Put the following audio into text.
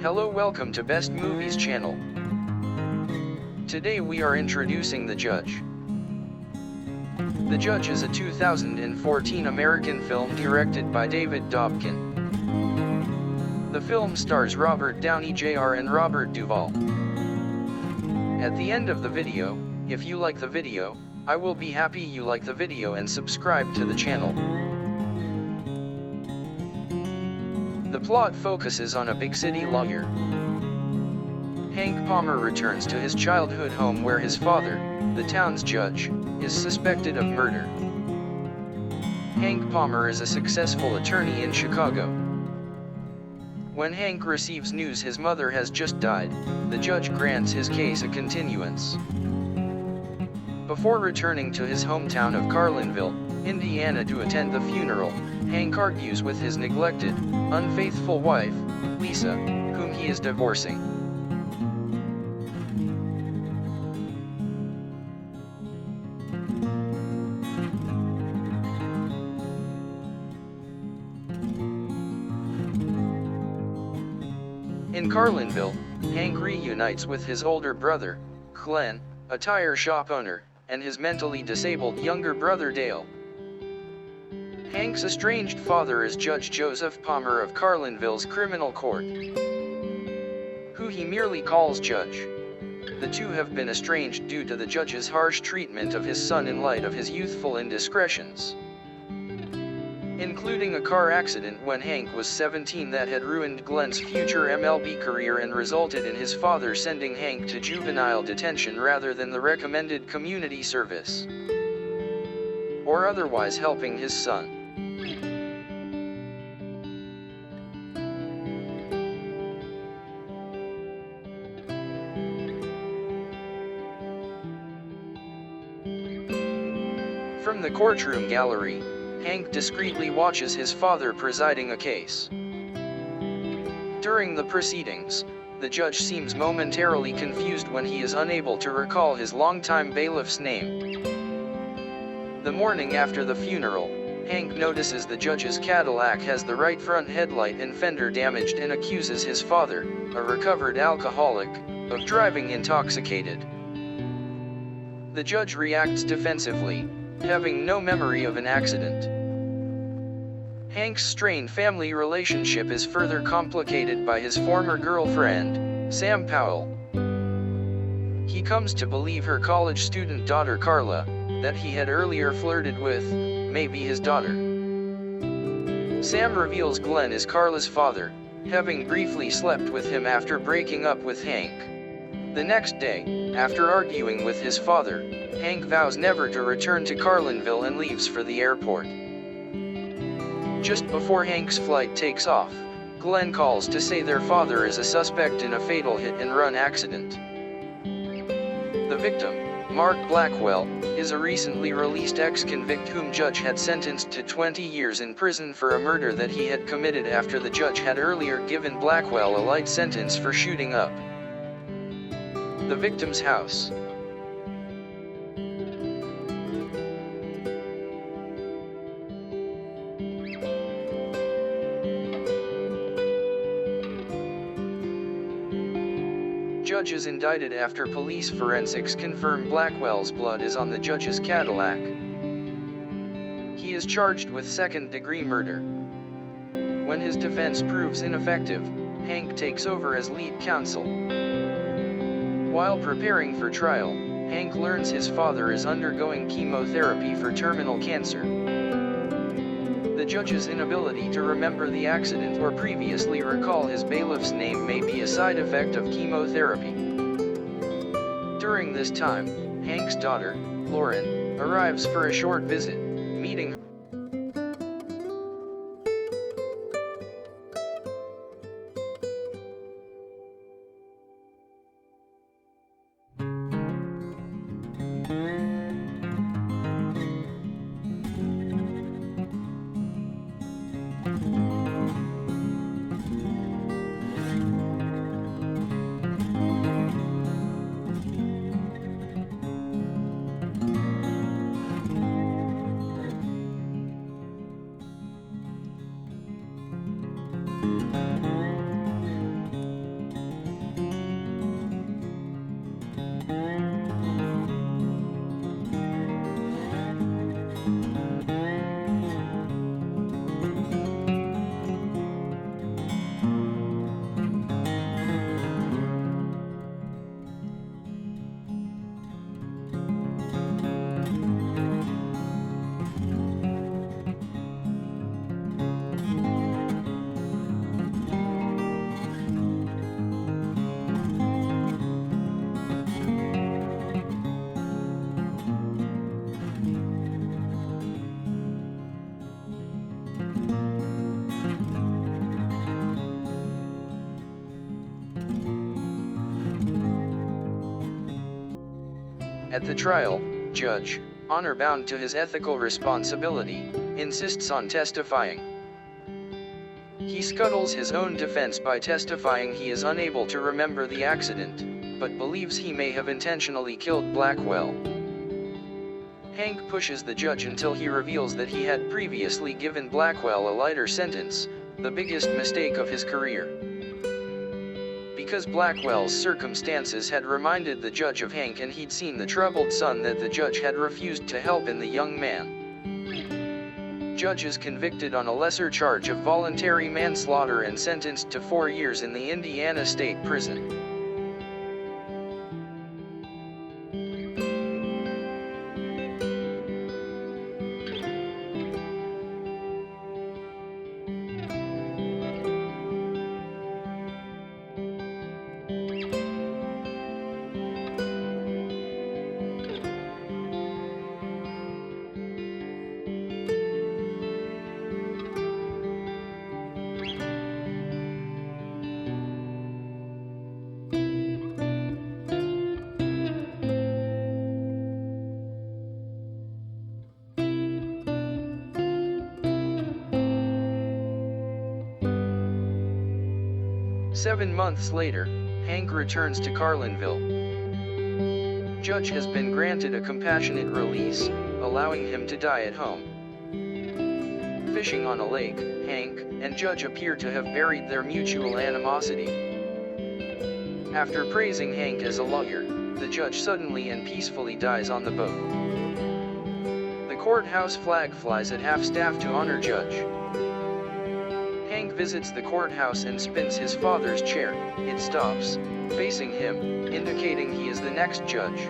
Hello, welcome to Best Movies channel. Today we are introducing The Judge. The Judge is a 2014 American film directed by David Dobkin. The film stars Robert Downey Jr. and Robert Duvall. At the end of the video, if you like the video, I will be happy you like the video and subscribe to the channel. The plot focuses on a big city lawyer. Hank Palmer returns to his childhood home where his father, the town's judge, is suspected of murder. Hank Palmer is a successful attorney in Chicago. When Hank receives news his mother has just died, the judge grants his case a continuance. Before returning to his hometown of Carlinville, Indiana to attend the funeral, Hank argues with his neglected, unfaithful wife, Lisa, whom he is divorcing. In Carlinville, Hank reunites with his older brother, Glenn, a tire shop owner, and his mentally disabled younger brother Dale. Hank's estranged father is Judge Joseph Palmer of Carlinville's criminal court, who he merely calls Judge. The two have been estranged due to the judge's harsh treatment of his son in light of his youthful indiscretions, including a car accident when Hank was 17 that had ruined Glenn's future MLB career and resulted in his father sending Hank to juvenile detention rather than the recommended community service, or otherwise helping his son. From the courtroom gallery, Hank discreetly watches his father presiding a case. During the proceedings, the judge seems momentarily confused when he is unable to recall his longtime bailiff's name. The morning after the funeral, Hank notices the judge's Cadillac has the right front headlight and fender damaged and accuses his father, a recovered alcoholic, of driving intoxicated. The judge reacts defensively, having no memory of an accident. Hank's strained family relationship is further complicated by his former girlfriend, Sam Powell. He comes to believe her college student daughter Carla, that he had earlier flirted with, may be his daughter. Sam reveals Glenn is Carla's father, having briefly slept with him after breaking up with Hank. The next day, after arguing with his father, Hank vows never to return to Carlinville and leaves for the airport. Just before Hank's flight takes off, Glenn calls to say their father is a suspect in a fatal hit-and-run accident. The victim, Mark Blackwell, is a recently released ex-convict whom judge had sentenced to 20 years in prison for a murder that he had committed after the judge had earlier given Blackwell a light sentence for shooting up the victim's house. Judge is indicted after police forensics confirm Blackwell's blood is on the judge's Cadillac. He is charged with second-degree murder. When his defense proves ineffective, Hank takes over as lead counsel. While preparing for trial, Hank learns his father is undergoing chemotherapy for terminal cancer. The judge's inability to remember the accident or previously recall his bailiff's name may be a side effect of chemotherapy. During this time, Hank's daughter, Lauren, arrives for a short visit, meeting her. At the trial, Judge, honor-bound to his ethical responsibility, insists on testifying. He scuttles his own defense by testifying he is unable to remember the accident, but believes he may have intentionally killed Blackwell. Hank pushes the judge until he reveals that he had previously given Blackwell a lighter sentence, the biggest mistake of his career. Because Blackwell's circumstances had reminded the judge of Hank and he'd seen the troubled son that the judge had refused to help in the young man. Judge is convicted on a lesser charge of voluntary manslaughter and sentenced to 4 years in the Indiana State Prison. Seven months later, Hank returns to Carlinville. Judge has been granted a compassionate release, allowing him to die at home. Fishing on a lake, Hank and Judge appear to have buried their mutual animosity. After praising Hank as a lawyer, the judge suddenly and peacefully dies on the boat. The courthouse flag flies at half-staff to honor Judge. Hank visits the courthouse and spins his father's chair. It stops, facing him, indicating he is the next judge.